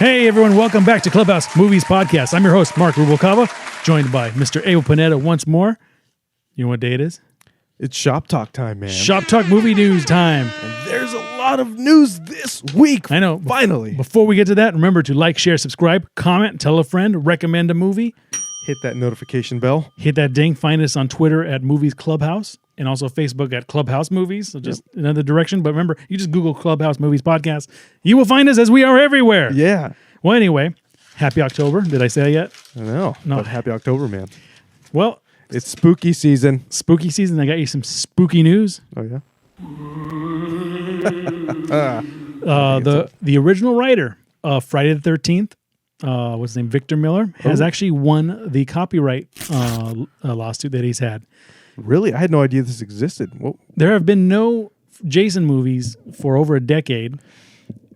Hey everyone, welcome back to Clubhouse Movies Podcast. I'm your host, Mark Rubalcava, joined by Mr. Abel Panetta once more. You know what day it is? It's Shop Talk time, man. Shop Talk movie news time. And there's a lot of news this week. I know. Finally. Before we get to that, remember to like, share, subscribe, comment, tell a friend, recommend a movie. Hit that notification bell. Hit that ding. Find us on Twitter at Movies Clubhouse and also Facebook at Clubhouse Movies. So just another direction. But remember, you just Google Clubhouse Movies Podcast. You will find us as we are everywhere. Yeah. Well, anyway, happy October. Did I say that yet? I know. No. But happy October, man. Well, it's spooky season. Spooky season. I got you some spooky news. Oh, yeah? The original writer of Friday the 13th, what's his name, Victor Miller, has actually won the copyright lawsuit that he's had. Really? I had no idea this existed. Whoa. There have been no Jason movies for over a decade.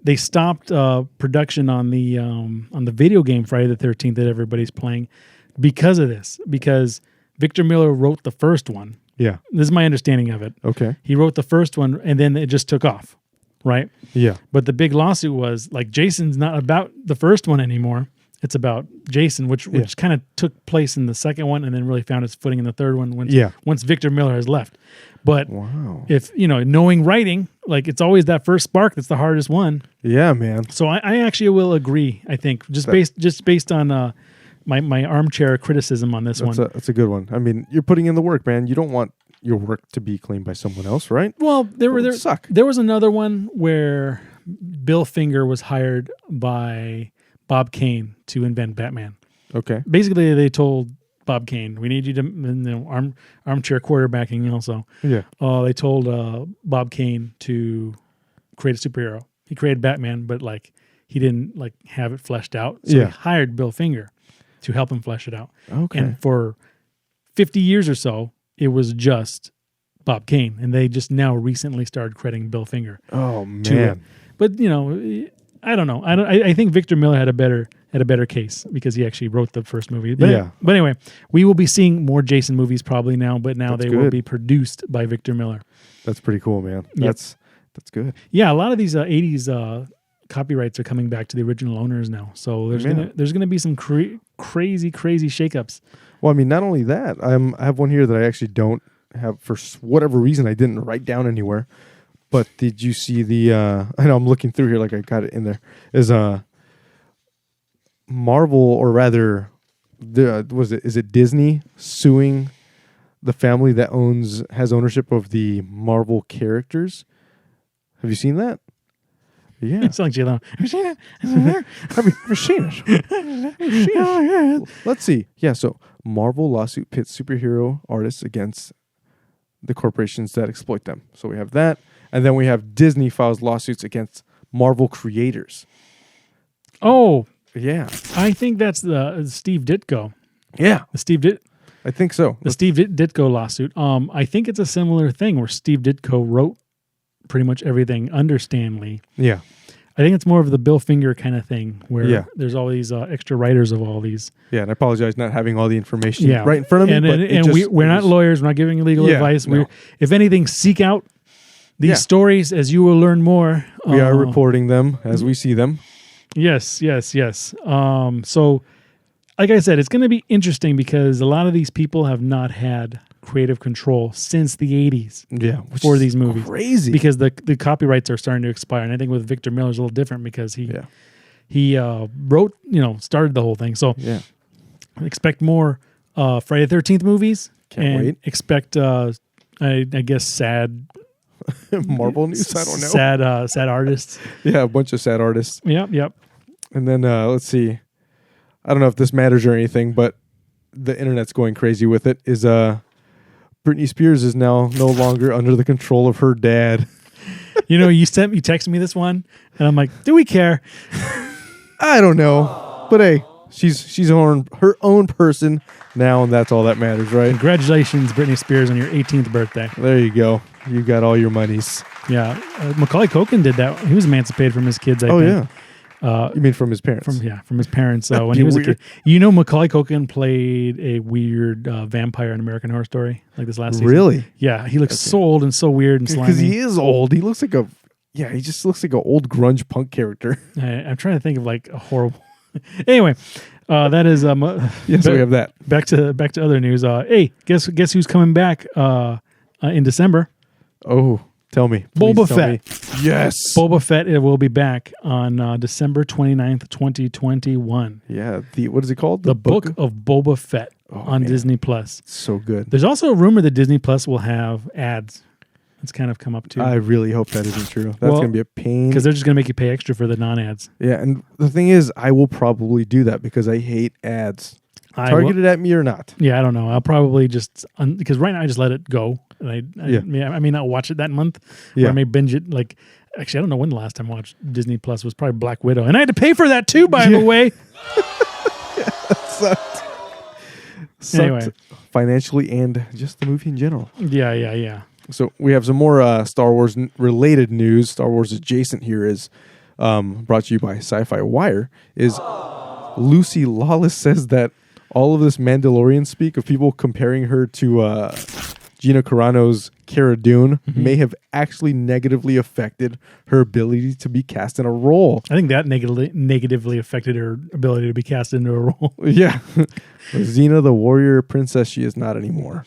They stopped production on the video game Friday the 13th that everybody's playing because of this. Because Victor Miller wrote the first one. Yeah. This is my understanding of it. Okay. He wrote the first one and then it just took off, right? Yeah. But the big lawsuit was like Jason's not about the first one anymore. It's about Jason, which kind of took place in the second one and then really found its footing in the third one once Victor Miller has left. But if, knowing writing, like it's always that first spark that's the hardest one. Yeah, man. So I actually will agree, I think, based on my armchair criticism on this one. That's a good one. I mean, you're putting in the work, man. You don't want your work to be claimed by someone else, right? Well, there was another one where Bill Finger was hired by Bob Kane to invent Batman. Okay. Basically, they told Bob Kane, we need you to armchair quarterbacking also. Yeah. They told Bob Kane to create a superhero. He created Batman, but he didn't have it fleshed out. So he hired Bill Finger to help him flesh it out. Okay. And for 50 years or so, it was just Bob Kane, and they just now recently started crediting Bill Finger. Oh man. But I don't know. I think Victor Miller had a better case because he actually wrote the first movie. But But anyway, we will be seeing more Jason movies probably now, but now they will be produced by Victor Miller. That's pretty cool, man. That's good. Yeah, a lot of these 80s copyrights are coming back to the original owners now. So there's gonna be some crazy shakeups. Well, I mean, not only that, I have one here that I actually don't have for whatever reason. I didn't write down anywhere. But did you see the? I know I'm looking through here, like I got it in there. Is Marvel, or rather, is it Disney suing the family that has ownership of the Marvel characters? Have you seen that? Yeah, it's like J-Lo. Have you seen it? Have you seen it? Let's see. Yeah, so Marvel lawsuit pits superhero artists against the corporations that exploit them. So we have that. And then we have Disney files lawsuits against Marvel creators. Oh. Yeah. I think that's the Steve Ditko. Yeah. I think so. The Steve Ditko lawsuit. I think it's a similar thing where Steve Ditko wrote pretty much everything under Stan Lee. Yeah. I think it's more of the Bill Finger kind of thing where there's all these extra writers of all these. Yeah, and I apologize not having all the information right in front of me. And we're not lawyers. We're not giving legal advice. No. If anything, seek out these stories as you will learn more. We are reporting them as we see them. Yes. So, like I said, it's going to be interesting because a lot of these people have not had creative control since the 80s for these movies. Crazy. Because the copyrights are starting to expire. And I think with Victor Miller, it's a little different because he wrote, started the whole thing. So expect more Friday the 13th movies. Can't wait. Expect, I guess, sad... Marvel news? I don't know. Sad artists. Yeah, a bunch of sad artists. Yep. And then let's see. I don't know if this matters or anything, but the internet's going crazy with it. Is Britney Spears is now no longer under the control of her dad. You texted me this one, and I'm like, do we care? I don't know, but hey, she's her own person now, and that's all that matters, right? Congratulations, Britney Spears, on your 18th birthday. There you go. You got all your monies. Yeah. Macaulay Culkin did that. He was emancipated from his kids, I think. Yeah. You mean from his parents? From his parents. When he was a kid. Macaulay Culkin played a weird vampire in American Horror Story, like this last season. Really? Yeah. He looks so old and so weird and slimy. Because he is old. He looks like a Yeah, he just looks like an old grunge punk character. I'm trying to think of like a horrible. Anyway, that is yes, we have that. Back to other news. Hey, guess who's coming back in December? Oh, tell me. Boba Fett. Yes. Boba Fett will be back on December 29th, 2021. Yeah. What is it called? The Book of Boba Fett on Disney Plus. So good. There's also a rumor that Disney Plus will have ads. It's kind of come up too. I really hope that isn't true. That's going to be a pain. Because they're just going to make you pay extra for the non-ads. Yeah, and the thing is, I will probably do that because I hate ads. Targeted at me or not. Yeah, I don't know. I'll probably just... Because right now I just let it go. And I may not watch it that month. Or I may binge it like... Actually, I don't know when the last time I watched Disney Plus was. Probably Black Widow. And I had to pay for that too, by the way. Sucked anyway. Financially and just the movie in general. Yeah. So we have some more Star Wars related news. Star Wars adjacent here is brought to you by Sci-Fi Wire. Is Lucy Lawless says that all of this Mandalorian speak of people comparing her to Gina Carano's Cara Dune may have actually negatively affected her ability to be cast in a role. I think that negatively affected her ability to be cast into a role. Yeah. Xena, the warrior princess, she is not anymore.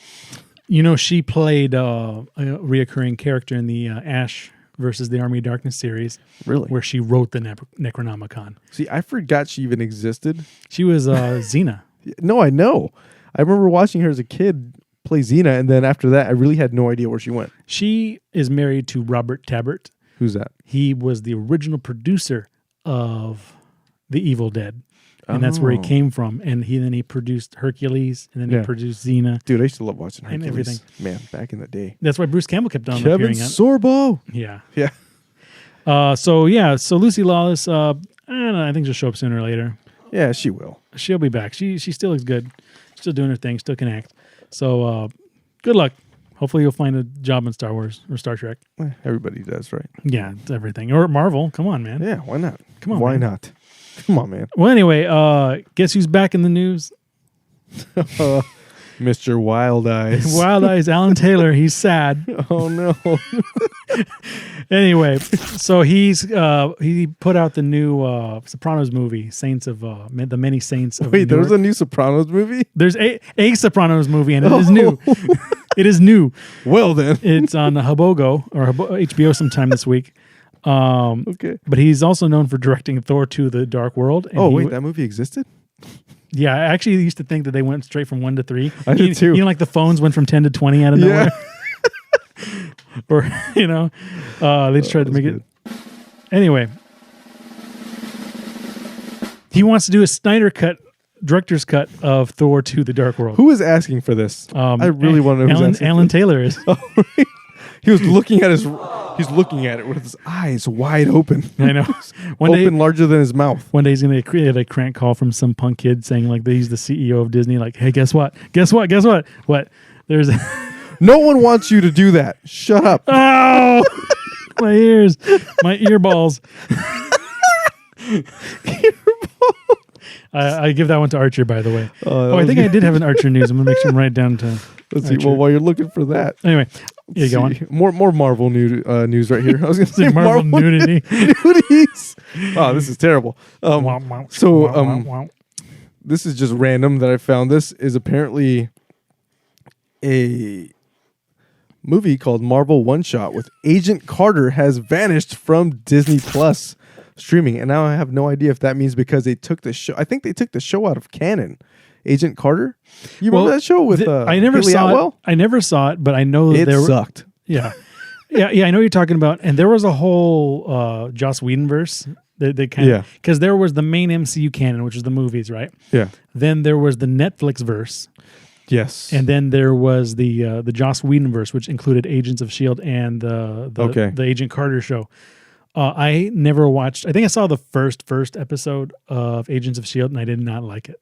You know, she played a reoccurring character in the Ash versus the Army of Darkness series. Really? Where she wrote the Necronomicon. See, I forgot she even existed. She was Xena. No, I know. I remember watching her as a kid play Xena, and then after that, I really had no idea where she went. She is married to Robert Tabbert. Who's that? He was the original producer of The Evil Dead. And that's where he came from. And then he produced Hercules, and then he produced Xena. Dude, I used to love watching Hercules. And everything. Man, back in the day. That's why Bruce Campbell kept on Kevin appearing. Sorbo. Yeah. Yeah. So Lucy Lawless, I don't know, I think she'll show up sooner or later. Yeah, she will. She'll be back. She still looks good. Still doing her thing. Still can act. So good luck. Hopefully you'll find a job in Star Wars or Star Trek. Everybody does, right? Yeah, it's everything. Or Marvel. Come on, man. Yeah, why not? Come on, why man. not? Come on, man. Well, anyway, guess who's back in the news? Mr. Wild Eyes. Wild Eyes, Alan Taylor. He's sad. Oh, no. Anyway, so he put out the new Sopranos movie, Saints of the Many Saints of Wait, New there's York. a new Sopranos movie? There's a Sopranos movie, and it is new. It is new. Well, then. It's on Habogo or HBO sometime this week. Okay. But he's also known for directing Thor 2: The Dark World. And that movie existed? Yeah, I actually used to think that they went straight from 1 to 3. I did too. You know, like the phones went from 10 to 20 out of nowhere. Or, they just tried to make it. Anyway. He wants to do a Snyder cut, director's cut of Thor 2: The Dark World. Who is asking for this? I really want to know who's asking. Alan Taylor is. He was looking at he's looking at it with his eyes wide open. I know. Open larger than his mouth. One day he's going to create a crank call from some punk kid saying like he's the CEO of Disney. Like, hey, guess what? What? There's no one wants you to do that. Shut up. Oh, my ears, my earballs. I give that one to Archer, by the way. I think I did have an Archer news. I'm going to make sure I'm right down to Let's see. Well, while you're looking for that. Anyway, go on. More Marvel news right here. I was going to say Marvel nudity. Nudities. Oh, this is terrible. This is just random that I found. This is apparently a movie called Marvel One Shot with Agent Carter has vanished from Disney Plus streaming. And now I have no idea if that means because they took the show. I think they took the show out of canon. Agent Carter? You remember that show with I never Haley saw Atwell? it. I never saw it, but I know that it sucked. Yeah. Yeah, I know what you're talking about. And there was a whole Joss Whedon verse. Because there was the main MCU canon, which is the movies, right? Yeah. Then there was the Netflix verse. Yes. And then there was the Joss Whedon verse, which included Agents of S.H.I.E.L.D. and the Agent Carter show. I never watched. I think I saw the first episode of Agents of S.H.I.E.L.D. and I did not like it.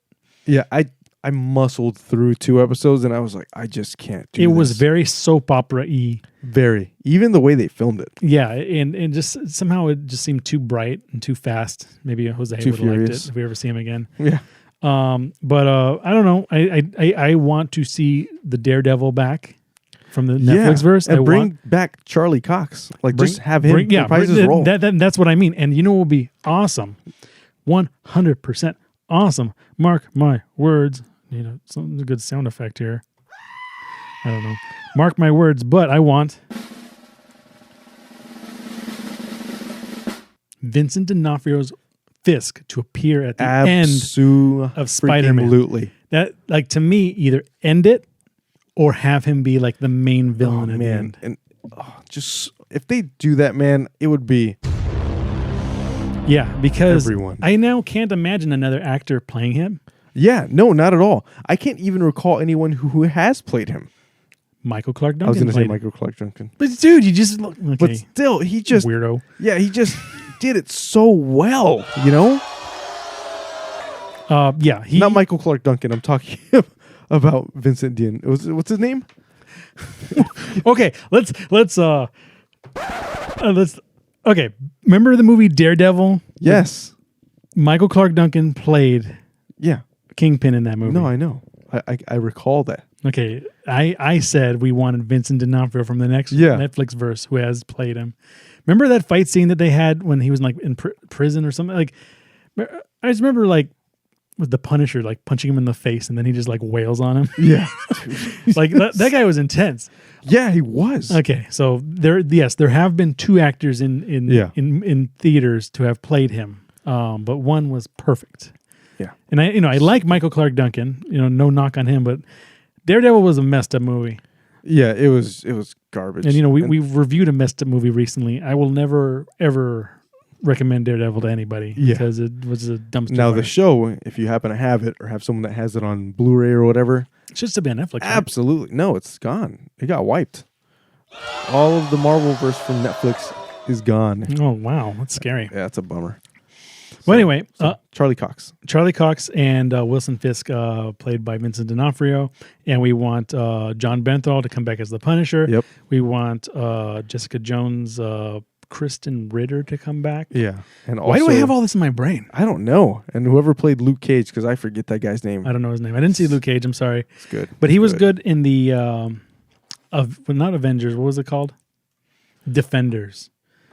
Yeah, I muscled through 2 episodes and I was like, I just can't do it. It this. was very soap opera-y. Very. Even the way they filmed it. Yeah, and just somehow it just seemed too bright and too fast. Maybe Jose would have liked it if we ever see him again. Yeah. But I don't know. I want to see the Daredevil back. from the Netflix verse. And bring back Charlie Cox. Like, just have him reprise his role. That's what I mean. And you know what would be awesome? 100% awesome. Mark my words. You know, some good sound effect here. I don't know. Mark my words, but I want Vincent D'Onofrio's Fisk to appear at the end of Spider-Man. Absolutely. That, like, to me, either end it or have him be like the main villain at the end. And just if they do that, man, it would be because everyone. I now can't imagine another actor playing him. Yeah, no, not at all. I can't even recall anyone who has played him. Michael Clark Duncan. I was going to say Michael Clark Duncan. But dude, you just look. Okay. But still, he just weirdo. Yeah, he just did it so well, you know? Not Michael Clark Duncan. I'm talking about Vincent Dean. What's his name? Okay, let's okay. Remember the movie Daredevil? Yes. Michael Clark Duncan played Kingpin in that movie. No, I know. I recall that. Okay, I said we wanted Vincent D'Onofrio from the next Netflix verse who has played him. Remember that fight scene that they had when he was like in prison or something? Like, I just remember like with the Punisher like punching him in the face and then he just like wails on him. Yeah, like that guy was intense. Yeah, he was. Okay, so there have been two actors in theaters to have played him, but one was perfect. Yeah, and I like Michael Clark Duncan. You know, no knock on him, but Daredevil was a messed up movie. Yeah, it was garbage. And you know, we reviewed a messed up movie recently. I will never ever recommend Daredevil to anybody because it was a dumpster Now fire. The show, if you happen to have it or have someone that has it on Blu-ray or whatever, it should still be on Netflix. Absolutely, right? No, it's gone. It got wiped. All of the Marvel-verse from Netflix is gone. Oh wow, that's scary. Yeah, that's a bummer. Well, anyway, Charlie Cox and Wilson Fisk, played by Vincent D'Onofrio, and we want John Bernthal to come back as the Punisher. Yep. We want Jessica Jones, Kristen Ritter to come back. Yeah. And also, why do I have all this in my brain? I don't know. And whoever played Luke Cage, because I forget that guy's name. I don't know his name. I didn't see Luke Cage. I'm sorry. It's good, but he was good in the not Avengers. What was it called? Defenders.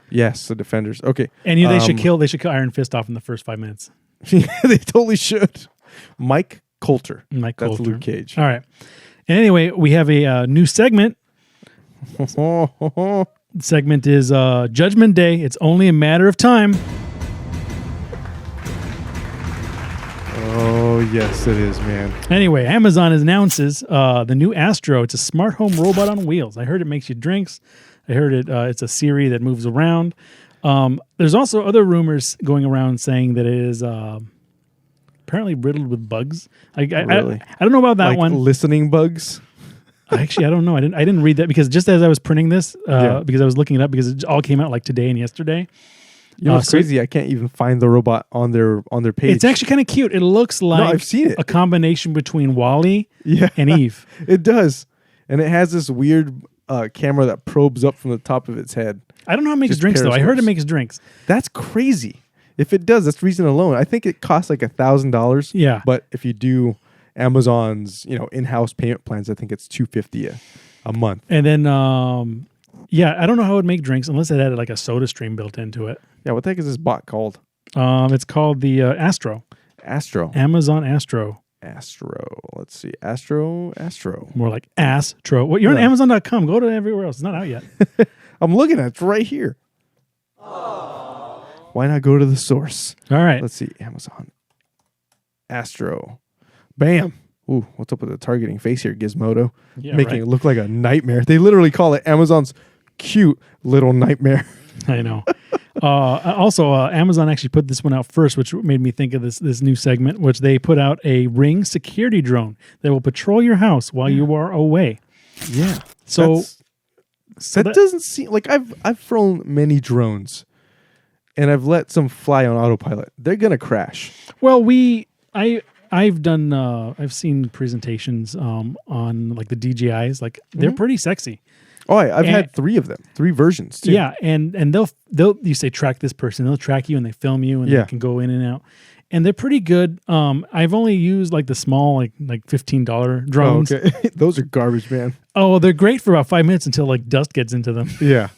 Yes, the Defenders. Okay, and they should kill Iron Fist off in the first 5 minutes. They totally should. Mike Coulter. That's Luke Cage. All right. And anyway, we have a new segment. Segment is Judgment Day. It's only a matter of time. Oh yes, it is, man. Anyway, Amazon announces the new Astro. It's a smart home robot on wheels. I heard it makes you drinks. I heard it's a Siri that moves around. There's also other rumors going around saying that it is apparently riddled with bugs. Really? I don't know about that one. Listening bugs? Actually, I don't know. I didn't read that because just as I was printing this, because I was looking it up because it all came out like today and yesterday. You know, it's crazy. I can't even find the robot on their page. It's actually kind of cute. It looks like I've seen it. A combination between WALL-E and Eve. It does. And it has this weird camera that probes up from the top of its head. I don't know how it makes drinks, though. I heard it makes drinks. That's crazy. If it does, that's reason alone. I think it costs like $1,000. Yeah. But if you do Amazon's, in-house payment plans, I think it's $250 a month. And then, I don't know how it would make drinks unless it had like a soda stream built into it. Yeah, what the heck is this bot called? It's called the Astro. Astro. Amazon Astro. Astro. Let's see. Astro. More like Astro. Well, you're on Amazon.com. Go to everywhere else. It's not out yet. I'm looking at it. It's right here. Aww. Why not go to the source? All right. Let's see. Amazon. Astro. Bam. Ooh, what's up with the targeting face here, Gizmodo? Yeah, making it look like a nightmare. They literally call it Amazon's cute little nightmare. I know. Also, Amazon actually put this one out first, which made me think of this new segment, which they put out a Ring security drone that will patrol your house while you are away. Yeah. So that doesn't seem like I've flown many drones, and I've let some fly on autopilot. They're gonna crash. Well, I've seen presentations on like the DJIs. Like they're pretty sexy. Oh, I've had 3 of them, 3 versions too. Yeah, and they'll you say track this person, they'll track you and they film you and they can go in and out. and they're pretty good. I've only used like the small, like $15 drones. Oh, okay. Those are garbage, man. Oh, they're great for about 5 minutes until like dust gets into them. Yeah.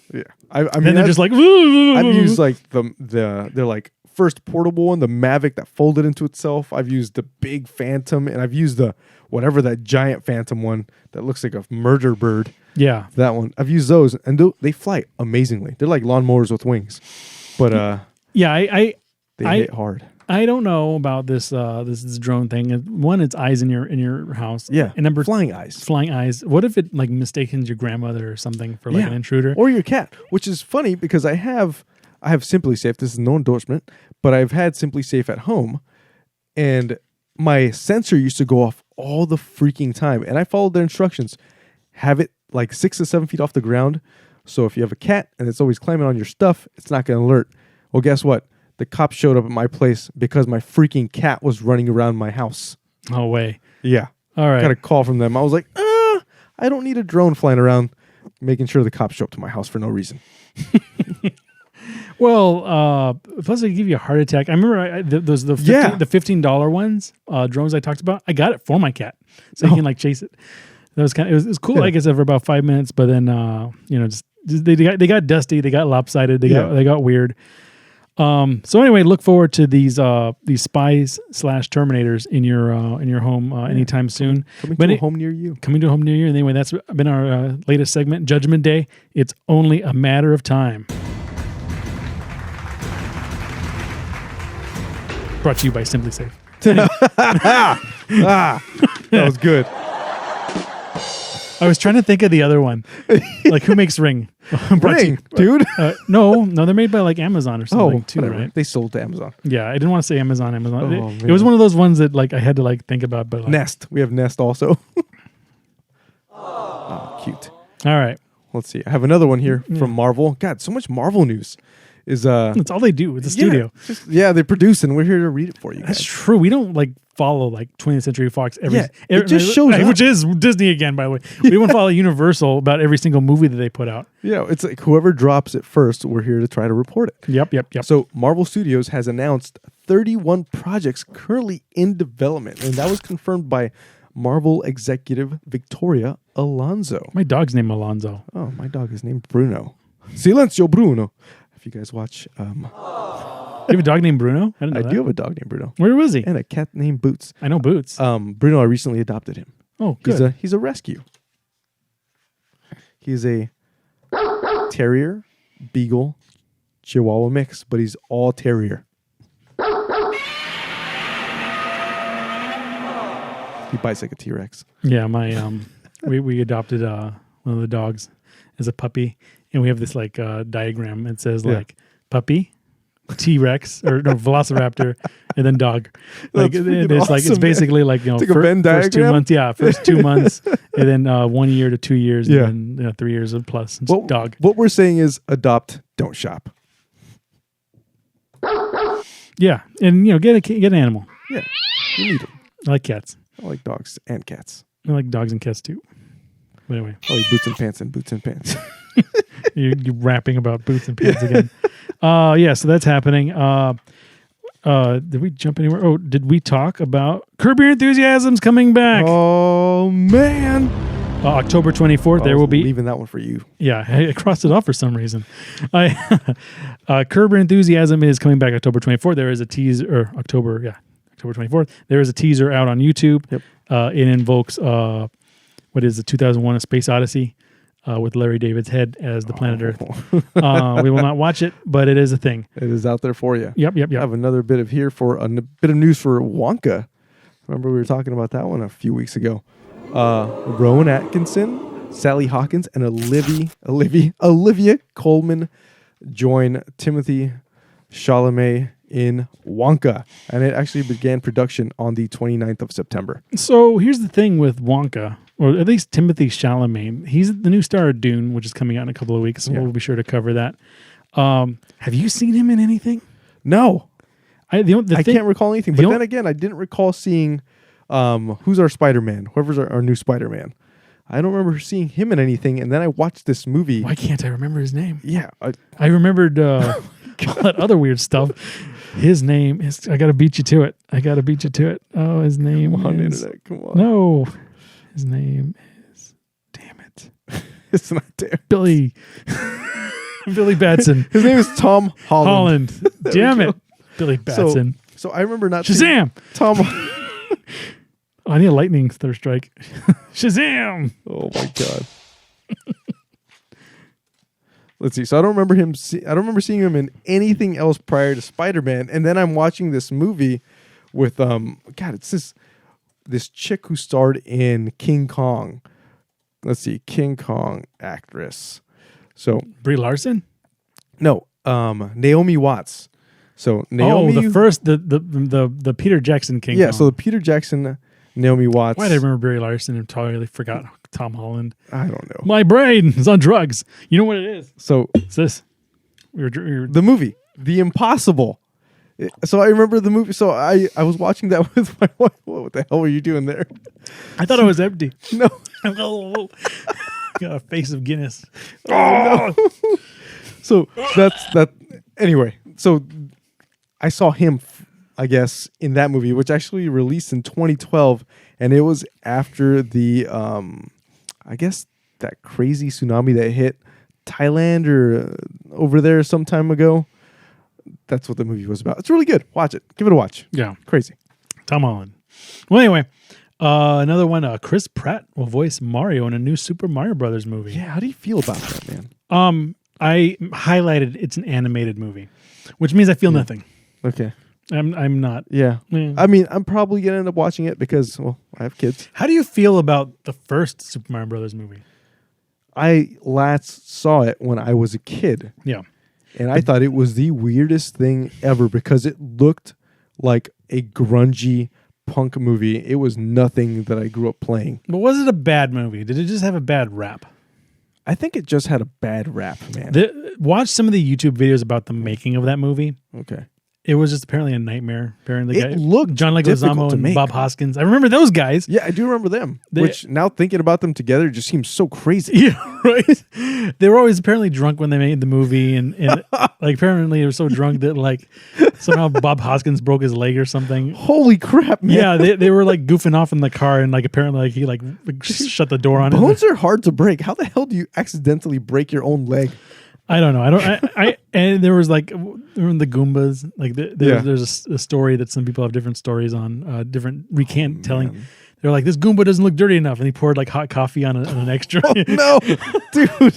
I mean, then they're just like. I've used like they're like first portable one, the Mavic that folded into itself. I've used the big Phantom, and I've used the whatever that giant Phantom one that looks like a murder bird. Yeah, that one. I've used those, and they fly amazingly. They're like lawnmowers with wings. But they hit hard. I don't know about this drone thing. One, it's eyes in your house. Yeah, and number flying eyes. Flying eyes. What if it like mistakes your grandmother or something for like an intruder or your cat? Which is funny because I have Simply Safe. This is no endorsement, but I've had Simply Safe at home, and my sensor used to go off all the freaking time, and I followed their instructions. Have it like 6 to 7 feet off the ground. So if you have a cat and it's always climbing on your stuff, it's not going to alert. Well, guess what? The cops showed up at my place because my freaking cat was running around my house. No way. Yeah. All right. Got a call from them. I was like, I don't need a drone flying around making sure the cops show up to my house for no reason. Well, plus they give you a heart attack. I remember the $15 ones, drones I talked about. I got it for my cat, so he can like chase it. That was it was cool. I guess for about 5 minutes, but then just they got dusty, they got lopsided, they got weird. So anyway, look forward to these spies / Terminators in your home anytime soon. Coming to a home near you. And anyway, that's been our latest segment, Judgment Day. It's only a matter of time. Brought to you by Simply Safe. That was good. I was trying to think of the other one. Like, who makes Ring? Ring, dude. No, they're made by like Amazon or something too, whatever. right? They sold to Amazon. Yeah, I didn't want to say Amazon. Oh, it was one of those ones that like I had to like think about. But like, Nest. We have Nest also. Oh, cute. All right. Let's see. I have another one here from Marvel. God, so much Marvel news. That's all they do with the studio. They produce, and we're here to read it for you guys. That's true. We don't like follow like 20th Century Fox it just shows up. Which is Disney again, by the way. We don't follow Universal about every single movie that they put out. Yeah, it's like whoever drops it first, we're here to try to report it. Yep. So Marvel Studios has announced 31 projects currently in development, and that was confirmed by Marvel executive Victoria Alonso. My dog's named Alonso. Oh, my dog is named Bruno. Silencio, Bruno. If you guys watch... You have a dog named Bruno? I do have a dog named Bruno. Where was he? And a cat named Boots. I know Boots. Bruno, I recently adopted him. Oh, good. He's a rescue. He's a terrier, beagle, chihuahua mix, but he's all terrier. He bites like a T-Rex. Yeah, my we adopted one of the dogs as a puppy, and we have this like diagram. It says like puppy, T-Rex or no Velociraptor, and then dog. Like it's awesome, like it's basically like like a Venn diagram? First 2 months, first 2 months, and then 1 year to 2 years, and then 3 years and plus. Dog. What we're saying is adopt, don't shop. Yeah, and get an animal. Yeah, you need them. I like cats. I like dogs and cats. I like dogs and cats too. But anyway. I like boots and pants and boots and pants. You're rapping about boots and pants again. So that's happening. Did we jump anywhere? Oh, did we talk about Curb Your Enthusiasm's coming back? Oh, man. October 24th, there will be... leaving that one for you. Yeah, I crossed it off for some reason. Curb Your Enthusiasm is coming back October 24th. There is a teaser, October 24th. There is a teaser out on YouTube. Yep. It invokes, the 2001 A Space Odyssey with Larry David's head as the planet Earth. We will not watch it, but it is a thing. It is out there for you. Yep. I have another bit of bit of news for Wonka. Remember we were talking about that one a few weeks ago. Rowan Atkinson, Sally Hawkins, and Olivia Colman join Timothy Chalamet in Wonka, and it actually began production on the 29th of September. So here's the thing with Wonka, or at least Timothy Chalamet. He's the new star of Dune, which is coming out in a couple of weeks, so we'll be sure to cover that. Have you seen him in anything? No. I can't recall anything, but then again, I didn't recall seeing who's our Spider-Man, whoever's our new Spider-Man. I don't remember seeing him in anything, and then I watched this movie. Why can't I remember his name? Yeah. I remembered all that other weird stuff. His name is. I gotta beat you to it. Oh, his name Come on, is. internet. Come on. No, his name is. Damn it. It's not there. Billy. Billy Batson. His name is Tom Holland. Damn it. Billy Batson. So I remember not Shazam! Tom. I need a lightning third strike. Shazam! Oh my god. Let's see. So I don't remember him. I don't remember seeing him in anything else prior to Spider-Man. And then I'm watching this movie with God. It's this chick who starred in King Kong. Let's see, King Kong actress. So Brie Larson? No, Naomi Watts. So Naomi. Oh, the first the Peter Jackson King. Yeah. Kong. So the Peter Jackson. Naomi Watts. Why did I remember Brie Larson and totally forgot Tom Holland? I don't know. My brain is on drugs. You know what it is? So it's this. The movie, The Impossible. So I remember the movie. So I was watching that with my wife. What the hell were you doing there? I thought it was empty. No. Got a face of Guinness. Oh, no. So that's that. Anyway, so I saw him, I guess, in that movie, which actually released in 2012, and it was after the, I guess, that crazy tsunami that hit Thailand or over there some time ago. That's what the movie was about. It's really good. Watch it. Give it a watch. Yeah. Crazy. Tom Holland. Well, anyway, another one. Chris Pratt will voice Mario in a new Super Mario Brothers movie. Yeah. How do you feel about that, man? I highlighted it's an animated movie, which means I feel nothing. Okay. I'm not. Yeah. I mean, I'm probably going to end up watching it because, well, I have kids. How do you feel about the first Super Mario Brothers movie? I last saw it when I was a kid. Yeah. And I thought it was the weirdest thing ever because it looked like a grungy punk movie. It was nothing that I grew up playing. But was it a bad movie? Did it just have a bad rap? I think it just had a bad rap, man. Watch some of the YouTube videos about the making of that movie. Okay. It was just apparently a nightmare. Apparently, it looked John Leguizamo and Bob Hoskins. I remember those guys. Yeah, I do remember them. Which now thinking about them together just seems so crazy. Yeah, right. They were always apparently drunk when they made the movie, and like apparently they were so drunk that like somehow Bob Hoskins broke his leg or something. Holy crap, man! Yeah, they were like goofing off in the car, and like apparently like he like shut the door on him. Bones are hard to break. How the hell do you accidentally break your own leg? I don't know. I and there was like the Goombas. Like there's a story that some people have different stories on, different telling. Man. They're like, this Goomba doesn't look dirty enough, and he poured like hot coffee on an extra. Oh, no, dude.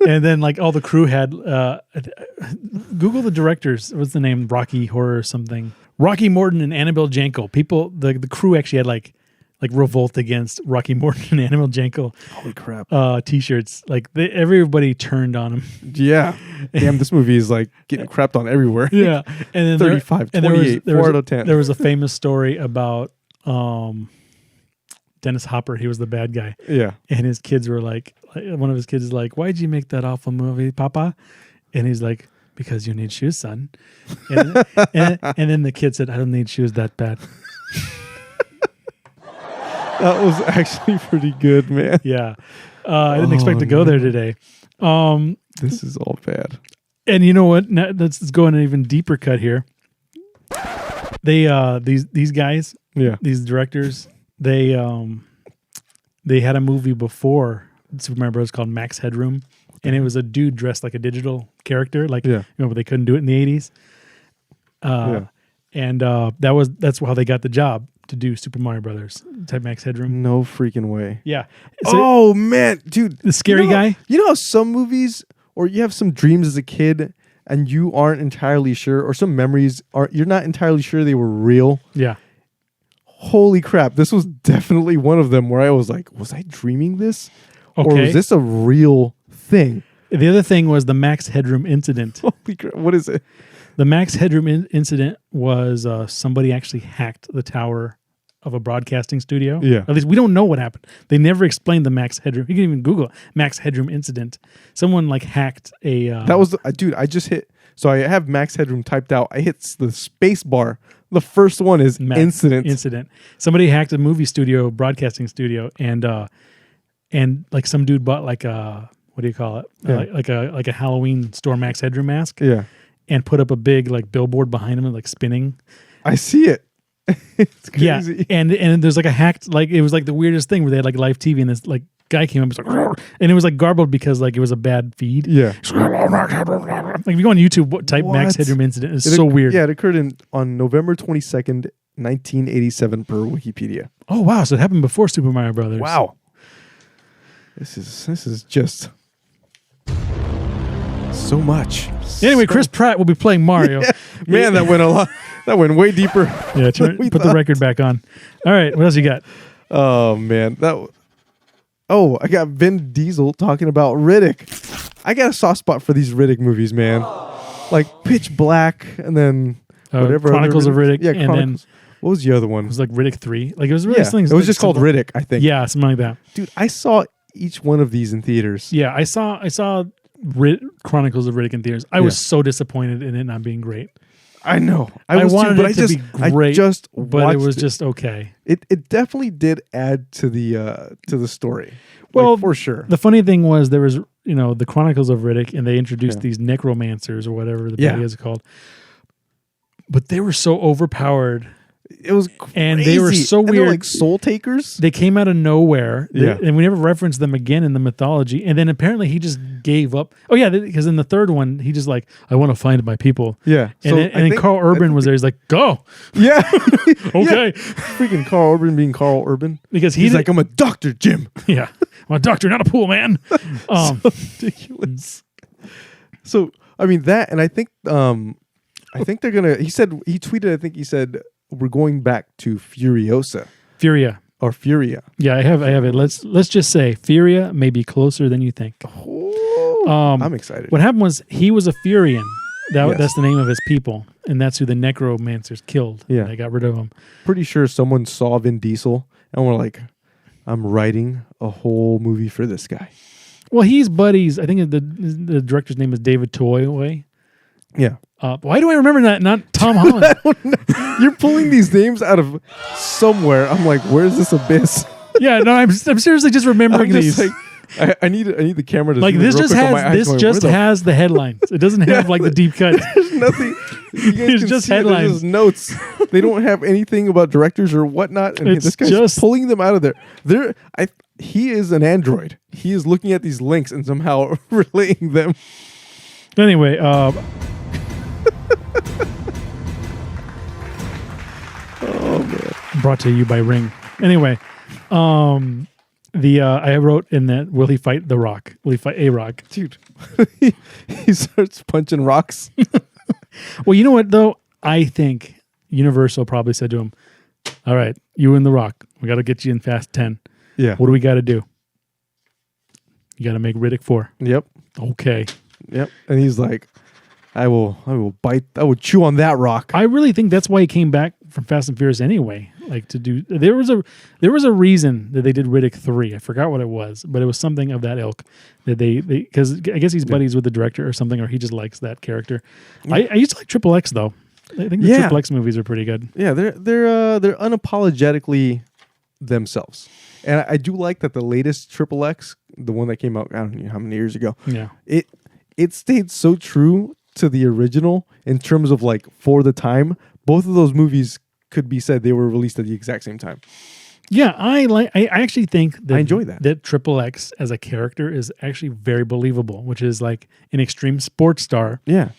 And then like all the crew had Google the directors. What's the name? Rocky Horror or something. Rocky Morton and Annabelle Jankel. People, the crew actually had like revolt against Rocky Morton and Annabelle Jankel. Holy crap! T-shirts. Like everybody turned on him. Yeah. Damn, this movie is like getting crapped on everywhere. Yeah. And then 35, 28, 4 out of 10. There was a famous story about Dennis Hopper. He was the bad guy. Yeah. And his kids were like, one of his kids is like, why'd you make that awful movie, Papa? And he's like, because you need shoes, son. And then the kid said, I don't need shoes that bad. That was actually pretty good, man. Yeah. I didn't expect to go there today. This is all bad. And you know what? Now, let's go in an even deeper cut here. They these guys, these directors, they had a movie before Super Mario Bros. Called Max Headroom, and it was a dude dressed like a digital character, like you know, but they couldn't do it in the 80s. And that's how they got the job to do Super Mario Brothers type Max Headroom. No freaking way. Yeah. So, man, dude, the scary guy. You know how some movies, or you have some dreams as a kid, and you aren't entirely sure, or some memories you're not entirely sure they were real. Yeah. Holy crap! This was definitely one of them where I was like, was I dreaming this, or was this a real thing? The other thing was the Max Headroom incident. Holy crap! What is it? The Max Headroom incident was somebody actually hacked the tower of a broadcasting studio. Yeah. At least we don't know what happened. They never explained the Max Headroom. You can even Google Max Headroom incident. Someone like hacked a... that was... dude, I just hit... So I have Max Headroom typed out. I hit the space bar. The first one is incident. Somebody hacked a movie studio, broadcasting studio, and like some dude bought like a... What do you call it? Yeah. Like a Halloween store Max Headroom mask. Yeah. and put up a big like billboard behind him and like spinning. I see it. It's crazy. Yeah, and there's like a hacked, like it was like the weirdest thing where they had like live TV and this like guy came up and was like, and it was like garbled because like it was a bad feed. Yeah. Like if you go on YouTube, type Max Headroom incident. It's so weird. Yeah, it occurred on November 22nd, 1987 per Wikipedia. Oh wow, so it happened before Super Mario Brothers. Wow. This is just so much. Anyway, Chris Pratt will be playing Mario. Yeah. Man, that went a lot. That went way deeper. Yeah, put the record back on. All right, what else you got? Oh man, I got Vin Diesel talking about Riddick. I got a soft spot for these Riddick movies, man. Like Pitch Black, and then whatever. Chronicles of Riddick. Yeah, and then what was the other one? it was like Riddick 3. Like it was really things. It was like just called Riddick, I think. Yeah, something like that. Dude, I saw each one of these in theaters. Yeah, I saw Chronicles of Riddick in theaters. I was so disappointed in it not being great. I know. I wanted it to be great, but it was just okay. It definitely did add to the story. Well, like, for sure. The funny thing was there was the Chronicles of Riddick, and they introduced these necromancers or whatever the bad is called. But they were so overpowered. It was crazy. And they were so weird. They're like soul takers. They came out of nowhere. Yeah. And we never referenced them again in the mythology. And then apparently he just gave up. Oh, yeah, because in the third one, he just like, I want to find my people. Yeah. And then Carl Urban was there. He's like, go. Yeah. Okay. Yeah. Freaking Carl Urban being Carl Urban. Because he's like, I'm a doctor, Jim. Yeah. I'm a doctor, not a pool man. So ridiculous. So, I mean, that, and I think they're going to, he tweeted, we're going back to Furiosa. Furia. Or Furia. Yeah, I have it. Let's just say Furia may be closer than you think. Oh, I'm excited. What happened was he was a Furian. That's the name of his people. And that's who the necromancers killed. Yeah. They got rid of him. Pretty sure someone saw Vin Diesel and were like, I'm writing a whole movie for this guy. Well, he's buddies. I think the director's name is David Toyoy. Yeah. Why do I remember that? Not Tom Holland. You're pulling these names out of somewhere. I'm like, where's this abyss? Yeah, no, I'm seriously just remembering these. Like, I need the camera to like this just has the headlines. It doesn't have like the deep cuts. There's nothing. It's just headlines. Just notes. They don't have anything about directors or whatnot. And this guy's just pulling them out of there. He is an android. He is looking at these links and somehow relaying them. Anyway, oh man! Brought to you by Ring. Anyway, I wrote in that, will he fight the Rock? Will he fight a Rock? Dude, he starts punching rocks. Well, you know what though? I think Universal probably said to him, "All right, you and the Rock, we got to get you in Fast 10. Yeah, what do we got to do? You got to make Riddick 4. Yep. Okay. Yep. And he's like, I will chew on that rock. I really think that's why he came back from Fast and Furious anyway. Like to do, there was a reason that they did Riddick 3. I forgot what it was, but it was something of that ilk that they because I guess he's buddies with the director or something, or he just likes that character. Yeah. I used to like Triple X though. I think the Triple X movies are pretty good. Yeah, they're unapologetically themselves, and I do like that the latest Triple X, the one that came out I don't know how many years ago. Yeah, it stayed so true to the original in terms of like for the time. Both of those movies could be said they were released at the exact same time. Yeah, I actually think that I enjoy that Triple X as a character is actually very believable, which is like an extreme sports star. Yeah,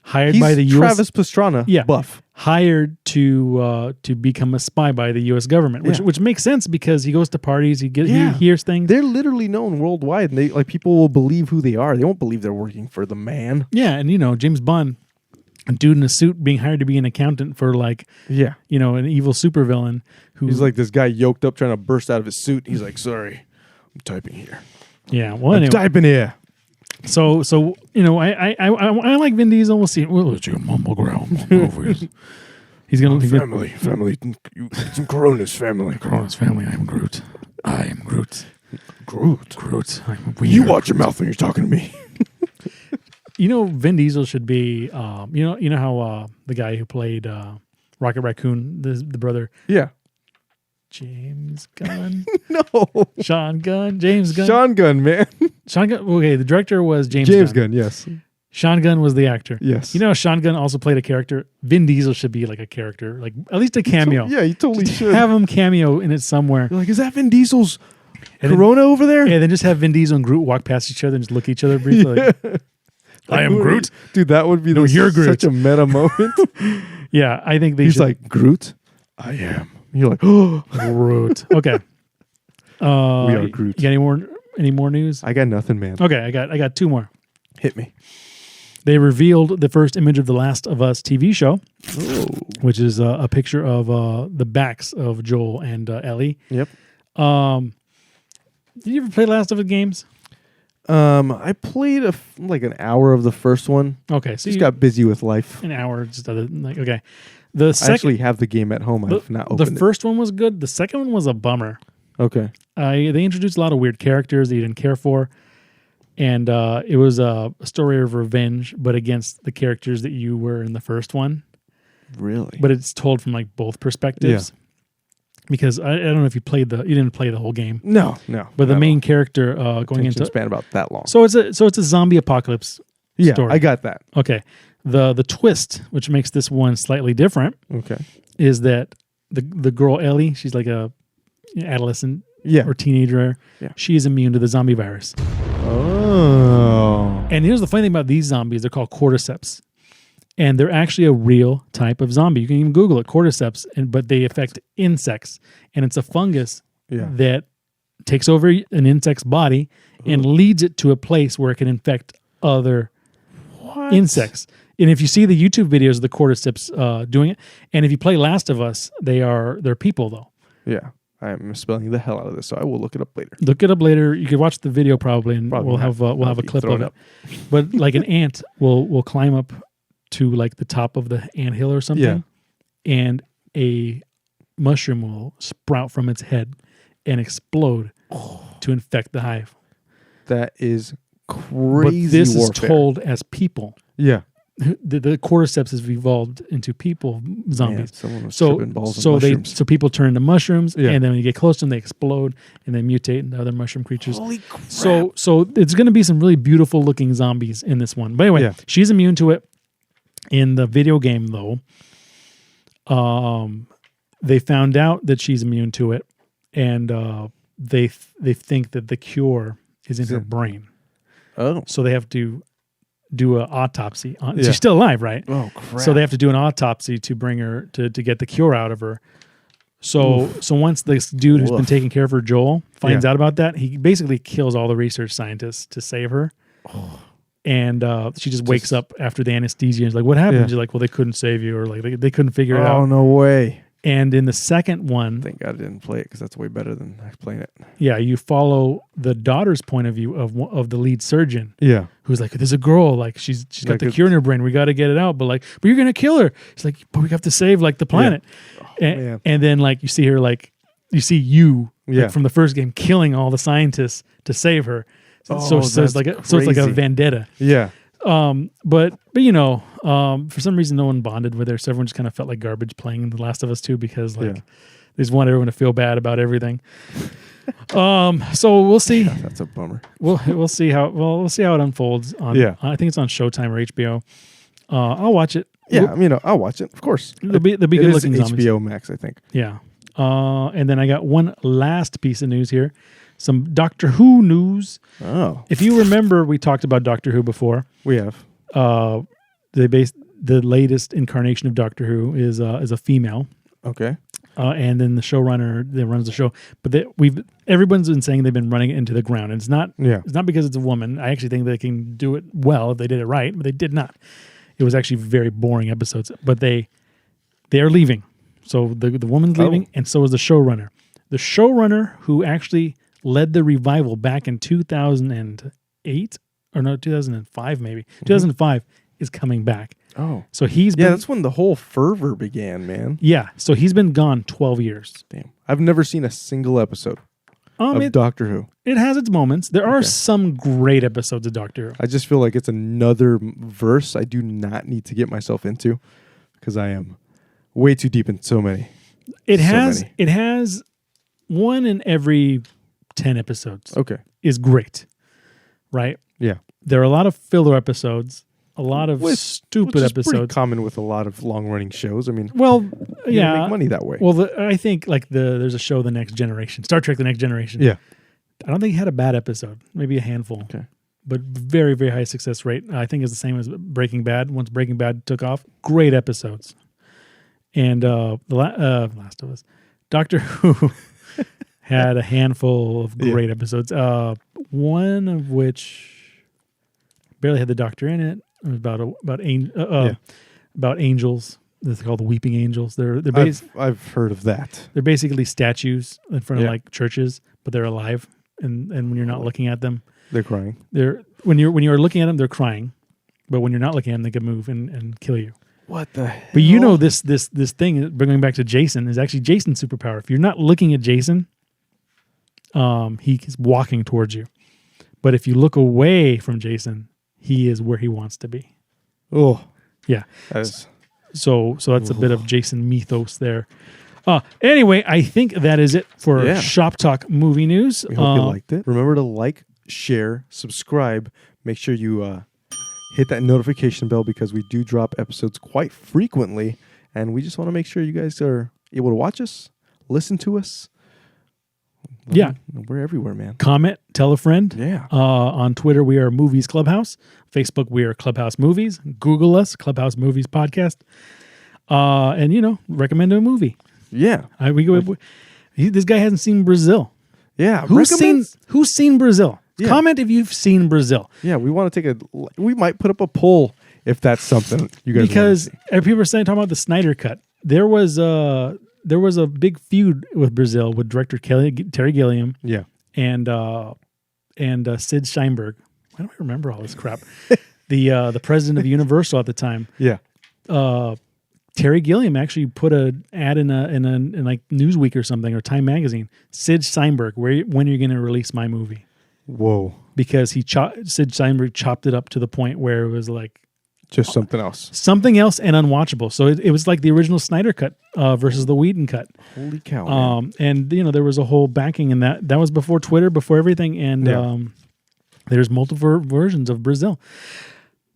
hired by the U.S. Travis Pastrana. Yeah, buff hired to become a spy by the U.S. government, which makes sense because he goes to parties, he hears things. They're literally known worldwide, and they like people will believe who they are. They won't believe they're working for the man. Yeah, and James Bond, a dude in a suit being hired to be an accountant for like an evil supervillain who he's like this guy yoked up trying to burst out of his suit. He's like, sorry, I'm typing here. Yeah, well, I'm typing here. So I like Vin Diesel. We'll see. We'll let you mumble growl. He's gonna family. Some Corona's family. Corona's family. I am Groot. Groot. I'm weird. You watch your mouth when you're talking to me. Vin Diesel should be. You know how the guy who played Rocket Raccoon, the brother. Yeah. James Gunn? No. Sean Gunn? James Gunn? Sean Gunn, man. Sean Gunn. Okay, the director was James Gunn, yes. Sean Gunn was the actor. Yes. You know, Sean Gunn also played a character. Vin Diesel should be like a character, like at least a cameo. You totally should. Have him cameo in it somewhere. You're like, is that Vin Diesel's And Corona over there? Yeah, then just have Vin Diesel and Groot walk past each other and just look at each other briefly. Like, I am Groot. Dude, that would be you're Groot. Such a meta moment. Yeah, I think He's like, Groot, I am. You're like, oh, Groot. Okay. we are Groot. You got any more news? I got nothing, man. Okay, I got two more. Hit me. They revealed the first image of the Last of Us TV show, which is a picture of the backs of Joel and Ellie. Yep. Did you ever play Last of Us games? I played an hour of the first one. Okay, so just got busy with life. An hour, just okay. I actually have the game at home. I've not opened it. The first one was good. The second one was a bummer. Okay. They introduced a lot of weird characters that you didn't care for. And it was a story of revenge, but against the characters that you were in the first one. Really? But it's told from like both perspectives. Yeah. Because I don't know if you didn't play the whole game. No. But the main character going into span about that long. So it's a zombie apocalypse story. I got that. Okay. The twist, which makes this one slightly different, is that the girl Ellie, she's like a adolescent or teenager. Yeah. She is immune to the zombie virus. Oh. And here's the funny thing about these zombies. They're called cordyceps. And they're actually a real type of zombie. You can even Google it, cordyceps, but they affect insects. And it's a fungus that takes over an insect's body and leads it to a place where it can infect other insects. And if you see the YouTube videos of the cordyceps doing it, and if you play Last of Us, they're people though. Yeah. I'm misspelling the hell out of this, so I will look it up later. Look it up later. You can watch the video probably, and we'll have a clip of it. But like an ant will climb up to like the top of the anthill or something, and a mushroom will sprout from its head and explode to infect the hive. That is crazy. But this warfare. is told as people. Yeah. The cordyceps has evolved into people zombies. Man, so people turn into mushrooms, and then when you get close to them, they explode and they mutate into other mushroom creatures. Holy crap. So it's going to be some really beautiful looking zombies in this one. But anyway, she's immune to it. In the video game, though, they found out that she's immune to it, and they think that the cure is in her brain. Oh, so they have to do an autopsy. She's still alive, right? Oh, crap. So they have to do an autopsy to bring her to get the cure out of her. So once this dude who's been taking care of her, Joel, finds out about that, he basically kills all the research scientists to save her. Oh. And she just wakes up after the anesthesia and is like, what happened? She's like, well, they couldn't save you, or like they couldn't figure it out. Oh, no way. And in the second one... Thank God I didn't play it, because that's way better than playing it. Yeah, you follow the daughter's point of view of the lead surgeon. Yeah. Who's like, there's a girl, like she's got the cure in her brain. We got to get it out. But you're going to kill her. She's like, but we have to save like the planet. Yeah. And then like you see her like, you see you like, from the first game killing all the scientists to save her. So it's like a vendetta. Yeah. But you know, for some reason no one bonded with her, so everyone just kind of felt like garbage playing The Last of Us 2 because they just want everyone to feel bad about everything. So we'll see. Yeah, that's a bummer. We'll see how it unfolds on I think it's on Showtime or HBO. I'll watch it. Yeah, I'll watch it, of course. There'll be good looking zombies. HBO Max, I think. Yeah. And then I got one last piece of news here. Some Doctor Who news. Oh. If you remember, we talked about Doctor Who before. We have. The latest incarnation of Doctor Who is a female. Okay. And then the showrunner that runs the show, but everyone's been saying they've been running it into the ground. And it's not because it's a woman. I actually think they can do it well if they did it right, but they did not. It was actually very boring episodes. But they are leaving. So the woman's leaving, and so is the showrunner. The showrunner who actually led the revival back in 2008 or no 2005 maybe 2005 is coming back. Oh, so he's been, that's when the whole fervor began, man. Yeah, so he's been gone 12 years. Damn, I've never seen a single episode of Doctor Who. It has its moments. There are some great episodes of Doctor Who. I just feel like it's another verse I do not need to get myself into because I am way too deep in so many. It has one in every 10 episodes. Okay. Is great. Right? Yeah. There are a lot of filler episodes a lot of stupid which is episodes. Pretty common with a lot of long-running shows. I mean, well, you make money that way. Well, I think like there's a show, The Next Generation, Star Trek: The Next Generation. Yeah, I don't think it had a bad episode, maybe a handful. Okay, but very, very high success rate. I think it's the same as Breaking Bad. Once Breaking Bad took off, great episodes. And the Last of Us, Doctor Who had a handful of great episodes. One of which barely had the Doctor in it. It was about angels. They're called the Weeping Angels. I've heard of that. They're basically statues in front of like churches, but they're alive. And when you're not looking at them, they're crying. When you're looking at them, they're crying, but when you're not looking at them, they can move and kill you. What the hell? But you know this thing, bringing back to Jason, is actually Jason's superpower. If you're not looking at Jason, he's walking towards you. But if you look away from Jason, he is where he wants to be. Oh, yeah. So that's a bit of Jason mythos there. Anyway, I think that is it for Shop Talk movie news. We hope you liked it. Remember to like, share, subscribe. Make sure you hit that notification bell because we do drop episodes quite frequently, and we just want to make sure you guys are able to watch us, listen to us. We're everywhere, man. Comment, tell a friend. Yeah. On Twitter, we are Movies Clubhouse. Facebook, we are Clubhouse Movies. Google us, Clubhouse Movies Podcast. And recommend a movie. Yeah. This guy hasn't seen Brazil. Yeah. Who's seen Brazil? Yeah. Comment if you've seen Brazil. Yeah, we want to we might put up a poll if that's something you guys because people are talking about the Snyder Cut. There was a big feud with Brazil with director Terry Gilliam. Yeah. And Sid Sheinberg. Why don't I remember all this crap? The president of Universal at the time. Yeah. Terry Gilliam actually put an ad in like Newsweek or something or Time Magazine. Sid Sheinberg, when are you going to release my movie? Whoa! Because Sid Sheinberg chopped it up to the point where it was like just something else and unwatchable. So it was like the original Snyder Cut versus the Whedon Cut. Holy cow! And there was a whole backing in that. That was before Twitter, before everything, and there's multiple versions of Brazil.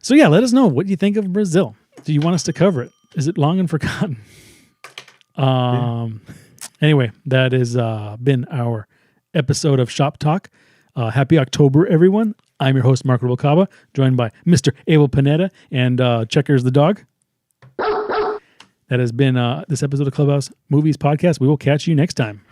So let us know what you think of Brazil. Do you want us to cover it? Is it long and forgotten? Anyway, that has been our episode of Shop Talk. Happy October, everyone. I'm your host, Mark Rubalcaba, joined by Mr. Abel Panetta and Checkers the dog. That has been this episode of Clubhouse Movies Podcast. We will catch you next time.